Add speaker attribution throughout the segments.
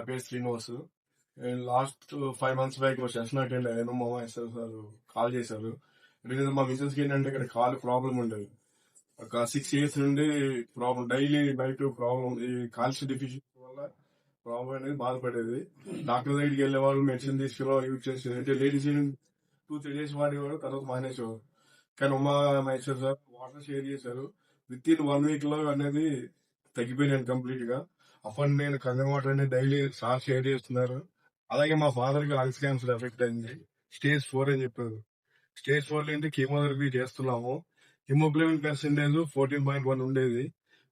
Speaker 1: పేరు శ్రీనివాస్. నేను last 5 months back session attend అయ్యాను. మా ఎస్ఆర్ సార్ కాల్ చేశారు. ఎందుకంటే మా మిసెస్కి ఏంటంటే ఇక్కడ కాలు ప్రాబ్లం ఉండేది. ఒక 6 years నుండి ప్రాబ్లం, డైలీ నైట్ ప్రాబ్లం, ఈ కాల్షియం డెఫిషియన్సీ వల్ల ప్రాబ్లం అనేది బాధపడేది. డాక్టర్ దగ్గరికి వెళ్ళేవాళ్ళు, మెడిసిన్ తీసుకెళ్ళేవాళ్ళు, యూజ్ చేసేది. అంటే లేడీస్ 2-3 days వాడేవాడు, తర్వాత మానేసేవారు. కానీ మా ఎస్ఆర్ సార్ వాటర్ షేర్ చేశారు. విత్ ఇన్ 1 week లో అనేది తగ్గిపోయినాను కంప్లీట్ గా. అప్పుడు నేను కంగన్ వాటర్ అనేది డైలీ సార్ షేర్ చేస్తున్నారు. అలాగే మా ఫాదర్ కి లంగ్స్ క్యాన్సర్ ఎఫెక్ట్ అయింది. Stage 4 అని చెప్పారు. Stage 4 నుండి కీమోథెరపీ చేస్తున్నాము. హిమోగ్లోబిన్ పర్సెంటేజ్ 14.1 ఉండేది.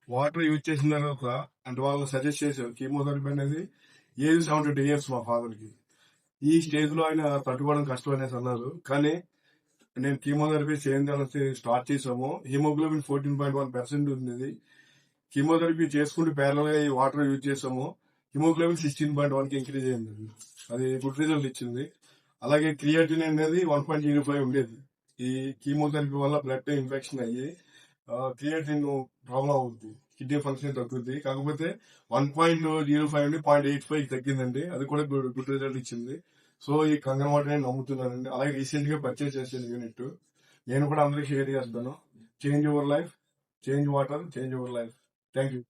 Speaker 1: వాటర్ యూజ్ చేసిన తర్వాత అంటే వాళ్ళు సజెస్ట్ చేశారు కీమోథెరపీ అనేది. ఏజ్ 72 years మా ఫాదర్ కి. ఈ స్టేజ్ లో ఆయన తట్టుకోవడం కష్టం అనేసి అన్నారు. కానీ నేను కీమోథెరపీ చేయించాలని స్టార్ట్ చేసాము. హిమోగ్లోబిన్ 14.1% ఉంది. కీమోథెరపీ చేసుకుంటూ ప్యారల్ గా ఈ వాటర్ యూజ్ చేసాము. హిమోగ్లోబిన్ 16.1 కి ఇంక్రీజ్ అయింది. అది గుడ్ రిజల్ట్ ఇచ్చింది. అలాగే క్రియాటిన్ అనేది 1.05 ఉండేది. ఈ కీమోథెరపీ వల్ల బ్లడ్ ఇన్ఫెక్షన్ అయ్యి క్రియాటిన్ ప్రాబ్లం అవుతుంది, కిడ్నీ ఫంక్షన్ తగ్గుద్ది. కాకపోతే 1.05 నుండి 0.85 తగ్గిందండి. అది కూడా గుడ్ రిజల్ట్ ఇచ్చింది. సో ఈ కంగన్ వాటర్ నేను నమ్ముతున్నానండి. అలాగే రీసెంట్ గా పర్చేస్ చేశాను యూనిట్. నేను కూడా అందరికీ షేర్ చేస్తాను. Change your life, change water, change your life. Thank you.